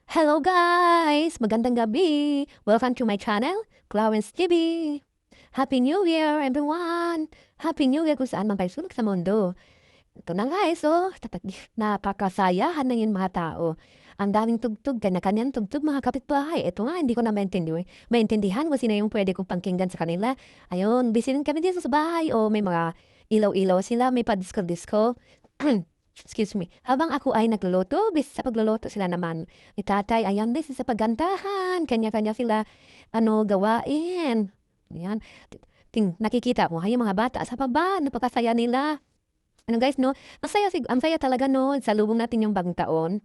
Hello guys! Magandang gabi! Welcome to my channel, Clarence TV. Happy New Year everyone! Happy New Year kung saan man kayo sulok sa mundo. Ito na guys, napakasayahan na yung mga tao. Ang daming tugtog, kanya-kanyang tugtog mga kapitbahay. Ito nga, hindi ko na maintindihan kung sino yung pwede kong pangkinggan sa kanila. Ayun, busy rin kami dito sa bahay o may mga ilaw-ilaw sila, may pa-disco-disco. Excuse me. Habang ako ay nagluluto, bis sa pagluluto sila naman ni tatay, ayan, busy sa paggandahan. Kanya-kanya sila, gawain. Ayan. Nakikita mo, yung mga bata sa baba, napakasaya nila. Ano guys 'no, ang saya talaga 'no, salubong natin yung bagong taon.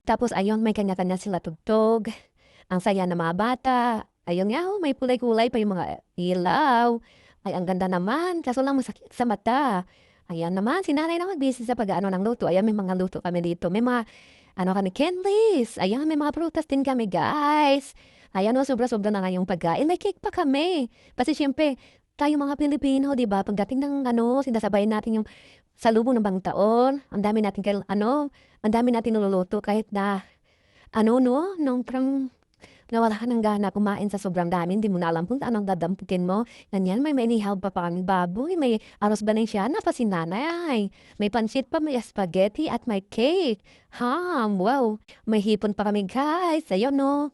Tapos ayun may kanya-kanya sila tugtog, ang saya ng mga bata. Ayun nga ho, may kulay-kulay pa yung mga ilaw. Ay ang ganda naman, kaso lang masakit sa mata. Ayan naman, si nanay naman busy sa pag-aano ng luto. Ayan may mga luto kami dito, may mga ano kami candies, ayan may mga prutas din kami guys. Ayan o, sobra-sobra na nga yung pagkain, may cake pa kami. Kasi siyempre tayong mga Pilipino 'di ba, pagdating ng sinasabay natin yung salubong ng bagong taon, ang dami nating niluluto kahit na 'no, nung parang nawala ka ng gana kumain sa sobrang dami, hindi mo na alam kung anong dadamputin mo. Ganyan, may inihaw pa kaming baboy, may arroz balensiana pa si nanay, may pansit pa, may spaghetti at may cake, ham, wow! May hipon pa kami guys, ayun 'no.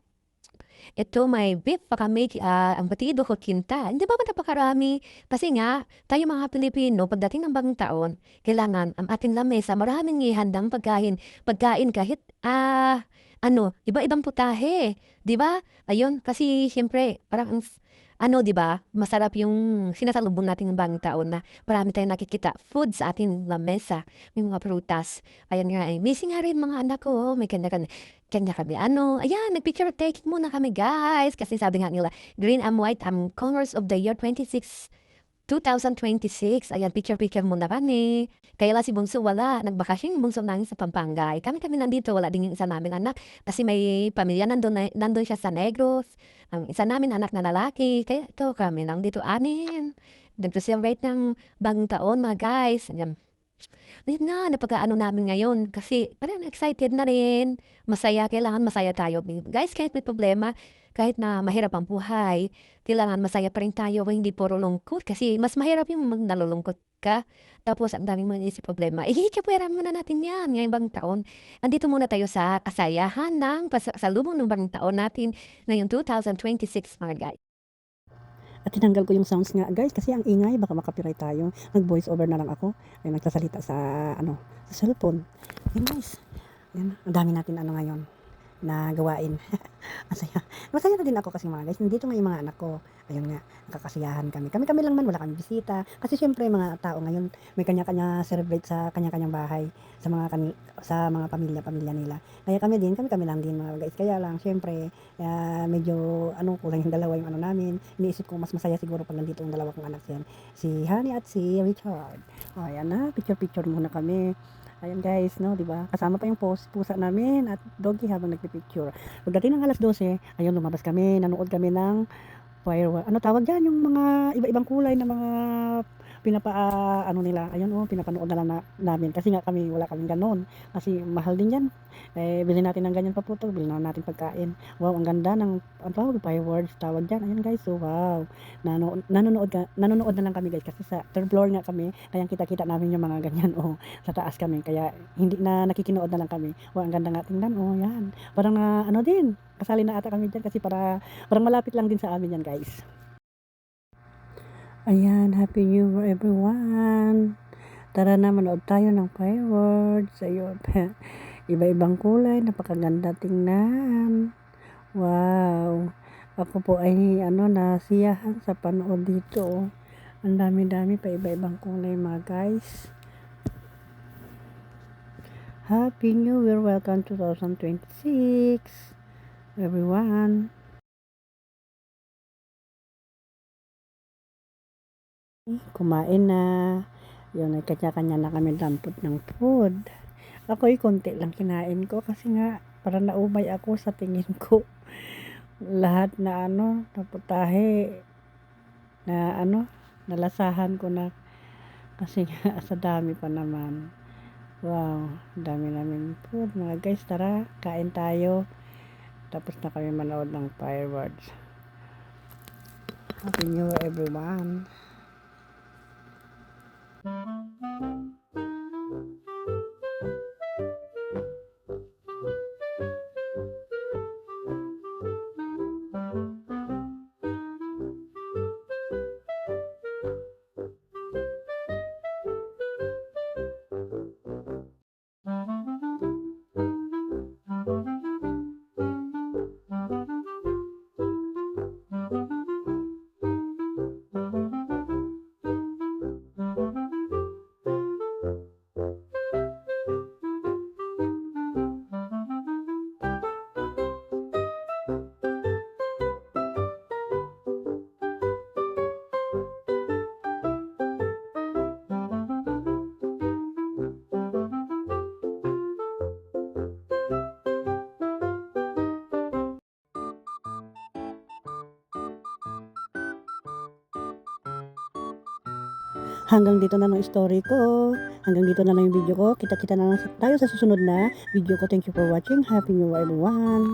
Ito may beef pa kami, ang batido ko kinta. Hindi ba napakarami? Kasi nga, tayo mga Pilipino, pagdating ng bagong taon, kailangan ang ating lamesa maraming ihandang pagkain. Pagkain kahit, iba-ibang putahe. Di ba? Ayun, kasi siyempre, parang, 'di ba, masarap yung sinasalubong natin ng bagong taon na marami tayong nakikita food sa ating lamesa. May mga prutas. Ayan nga, missing nga rin mga anak ko. May kanya kami ayan nag-picture taking muna kami guys, kasi sabi nga nila, green and white colors of the year 2026. Ayan, picture-picture muna kami. Kaya lang si Bunso wala, nagbakasyon yung Bunso namin sa Pampanga. Kami nandito, wala din yung isa naming anak kasi may pamilya nandun siya sa Negros. Ang isa namin anak na lalaki, kaya ito kami lang dito anin. Nag-celebrate ng bagong taon mga guys. Ayan. Yun nga, napag-aano namin ngayon kasi parang excited na rin. Masaya, kailangan masaya tayo. Guys, kahit may problema, kahit na mahirap ang buhay, kailangan masaya pa rin tayo, hindi puro lungkot. Kasi mas mahirap yung nalulungkot ka. Tapos ang daming mga isip problema. Ikikipwera muna natin yan ngayong bagong taon. Andito muna tayo sa kasayahan ng pasalubong ng bagong taon natin ngayong 2026 mga guys. At tinanggal ko yung sounds nga guys kasi ang ingay baka makapiright tayo. Nag voice over na lang ako. Ay nagsasalita sa sa cellphone. Yan guys. Yan, ang dami natin ngayon na gawain. Masaya. Masaya na din ako kasi mga guys, nandito nga yung mga anak ko. Ayun nga, nakakasiyahan kami. Kami-kami lang man, wala kami bisita. Kasi syempre mga tao ngayon, may kanya-kanya celebrate sa kanya-kanyang bahay, sa mga pamilya-pamilya nila. Kaya kami lang din mga guys. Kaya lang syempre, medyo kulang yung dalawa yung namin. Iniisip ko mas masaya siguro pag nandito yung dalawa kong anak yan. Si Honey at si Richard. O, ayan na, picture-picture muna kami. Ayan guys, no, 'di ba? Kasama pa yung pusa namin at doggy habang nagpi-picture. Pagdating ng alas 12, ayun lumabas kami, nanood kami ng firework. Ano tawag diyan, yung mga iba-ibang kulay na mga nila. Ayun oh, pinapanood na lang namin kasi nga kami wala kaming ganoon. Kasi mahal din 'yan. Bilhin natin ng ganyan paputok, bilhin na natin pagkain. Wow, ang ganda ng fireworks tawag diyan. Ayun guys, so wow. Nanonood na lang kami guys kasi sa third floor nga kami, kaya kita-kita namin yung mga ganyan oh, sa taas kami. Kaya hindi na nakikinood na lang kami. Wow, ang ganda nga tingnan oh, yan. Parang na din, kasali na ata kami diyan kasi parang malapit lang din sa amin yan guys. Ayan, Happy New Year everyone. Tara na manood tayo ng fireworks. Ayun. Iba-ibang kulay, napakaganda tingnan. Wow. Ako po ay nasiyahan sa panood dito. Ang dami-dami pa iba-ibang kulay mga guys. Happy New Year, welcome 2026 everyone. Kumain na. Yun, ay kanya-kanya na kami dampot ng food. Ako'y konti lang kinain ko kasi nga parang naumay ako sa tingin ko. Lahat na naputahe na nalasahan ko na kasi nga sa dami pa naman. Wow, ang dami namin food. Mga guys, tara, kain tayo. Tapos na kami manood ng fireworks. Happy New Year, everyone. Hanggang dito na lang story ko. Hanggang dito na lang yung video ko. Kita-kita na lang tayo sa susunod na video ko. Thank you for watching. Happy New Year, everyone.